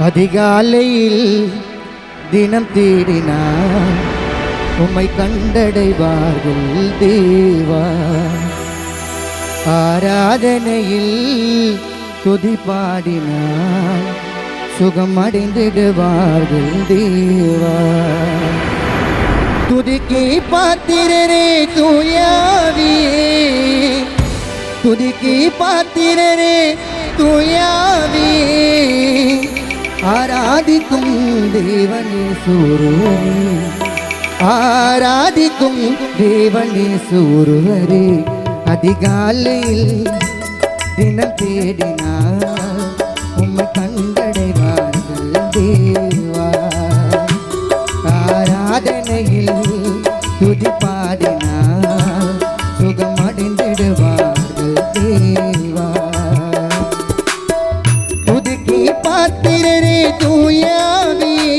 அதிகாலையில் தினம் தேடினார் உம்மை கண்டடைவார்கள் தேவா. ஆராதனையில் துதி பாடினார் சுகம் அடைந்திடுவார்கள் தேவா. துதிக்கு பாத்திரரே தூயாவியே, துதிக்கு பாத்திரரே தூயாவியே, ஆராதிக்கும் தேவனேசு ஒருவரே, ஆராதிக்கும் தேவனேசு ஒருவரே. அதிகாலையில் தினம் தேடினார் உம்மை கண்டடைவார்கள் தேவா. ஆராதனையில் துதி பாடினார் சுகம் அடைந்திடுவார்கள் தேவா. துதிக்கு பாத்திரரே தூயாவியே,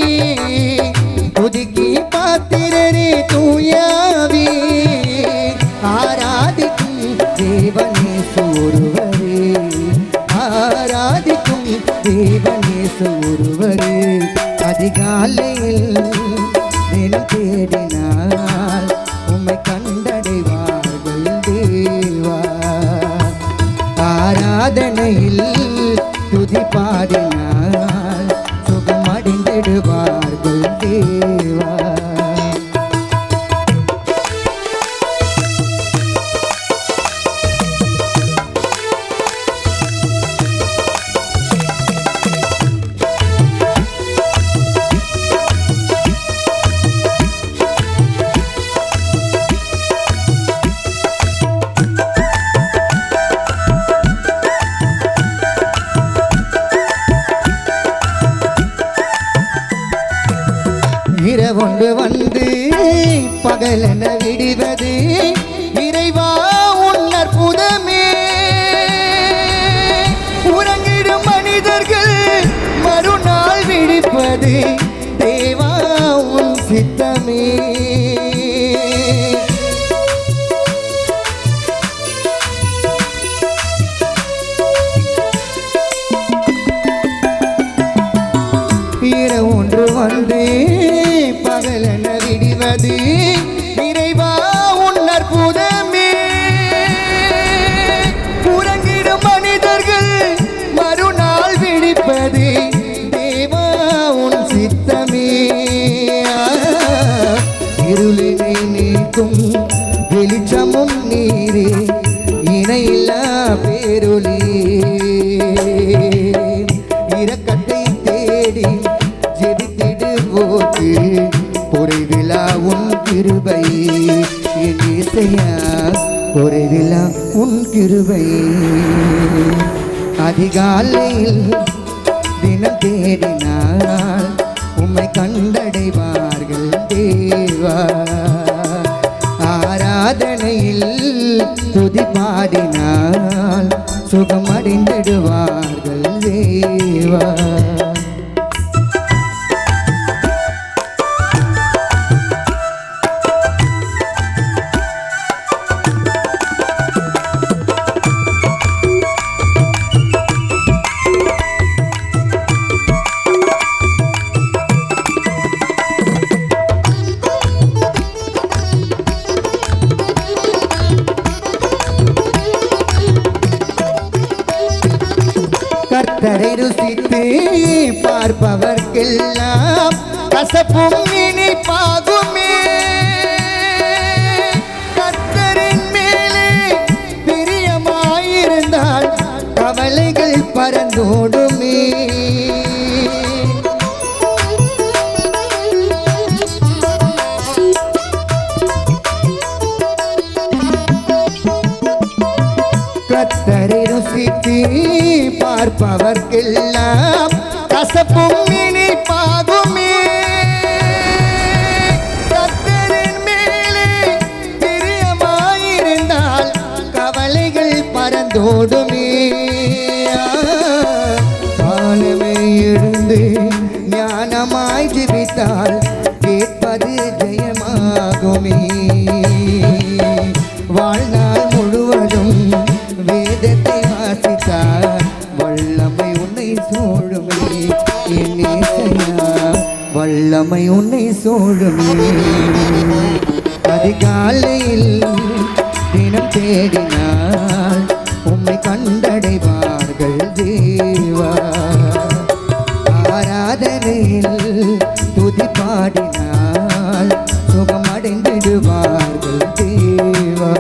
துதிக்கு பாத்திரரே தூயாவியே, ஆராதிக்கும் தேவனேசு ஒருவரே, ஆராதிக்கும் தேவனேசு ஒருவரே. அதிகாலையில் தினம் தேடினார் உம்மை கண்டடைவார்கள் தேவா. ஆராதனையில் துதி பாடினார் சுகம் அடைந்திடுவார்கள் தேவா. இரவொன்று வந்து பகலென விடுவது இறைவா உன் அற்புதமே. உறங்கிடும் மனிதர்கள் மறுநாள் விழிப்பது தேவா உன் சித்தமே. இரவொன்று வந்து பகலென விடுவது இறைவா உன் அற்புதமே. உறங்கிடும் மனிதர்கள் மறுநாள் விழிப்பது தேவா உன் சித்தமே. இருளினை நீக்கும் வெளிச்சமும் நீரே, இணையில்லா பேரொளி. இரக்கத்தை தேடி ஜெபித்திடுவோர்க்கு குறைவிலா உன் கிருபை, என் இசையா குறைவிலா உன் கிருபை. அதிகாலையில் தினம் தேடினார் உம்மை கண்டடைவார்கள் தேவா. ஆராதனையில் துதி பாடினால் சுகம் அடைந்திடுவார்கள் தேவா. கர்த்தரை ருசித்து பார்ப்பவர்க்கெல்லாம் கசப்பும் இனிப்பாகுமே. கர்த்தரின் மேலே பிரியமாயிருந்தால் கவலைகள் பறந்தோடுமே. கர்த்தரை ருசித்து பார்ப்பவர்க்கெல்லாம் கசப்பும் இனிப்பாகுமே. கர்த்தரின் மேலே பிரியமாயிருந்தால் கவலைகள் பறந்தோடுமே. காலமே எழுந்து ஞானமாய் ஜெபித்தால் கேட்பது ஜெயமாகுமே. வாழ்நாள் முழுவதும் வேதத்தை வாசித்தார் வல்லமை உன்னை சூழுமே. என் வல்லமை உன்னை சூழுமே. அதிகாலையில் தினம் தேடினால் உம்மை கண்டடைவார்கள் தேவா. ஆராதனையில் துதி பாடினால் சுகம் அடைந்திடுவார்கள் தேவா.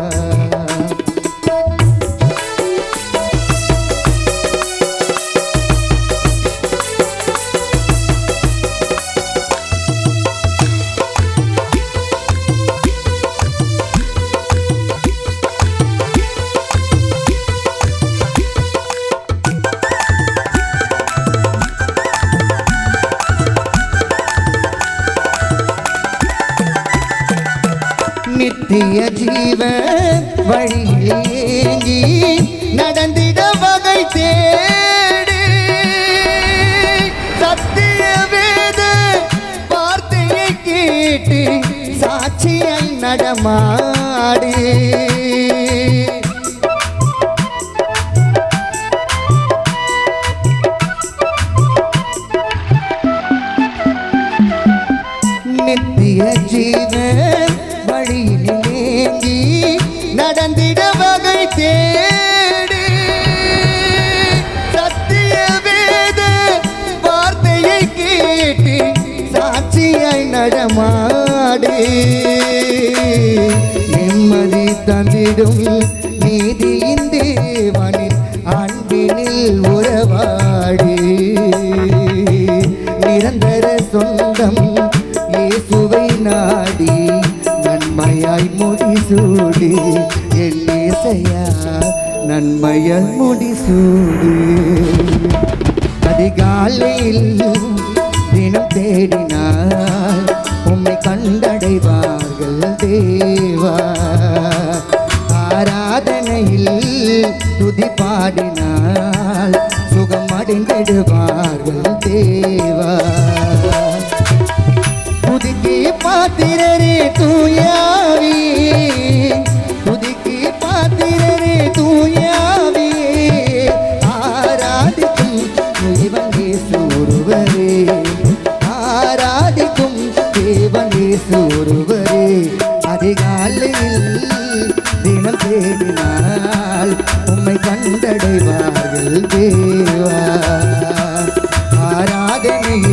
நித்திய ஜீவ வழியில் ஏங்கி நடந்திட வகை தேடு. சத்திய வேத வார்த்தையை கேட்டு சாட்சியை நடமாடு. நித்திய ஜீவ வழியிலேங்கி நடந்திட வகை தேடு. சத்திய வேத வார்த்தையை கேட்டு சாட்சியை நடமாடு. நிம்மதி தந்திடும் நீதியின் தேவனின் அன்பினில் உறவாடி. நிரந்தர சொந்தம் இயேசுவை நாடி நன்மையாய் முடிசூடி. என் இசையா நன்மையால் முடிசூடி. அதிகாலையில் தினம் தேடினால் உம்மை கண்டடைவார்கள் தேவா. ஆராதனையில் துதி பாடினால் சுகம் அடைந்திடுவார்கள் தேவா. துதிக்கு பாத்திரரே தூயாவி, துதிக்கு பாத்திரரே தூயாவி. ஆராதிக்கும் தேவன் இயேசு ஒருவரே, ஆராதிக்கும் தேவன் இயேசு ஒருவரே. அதிகாலையில் தினம் தேடினால் உம்மை கண்டடைவார்கள் தேவா. ஆராதனையில்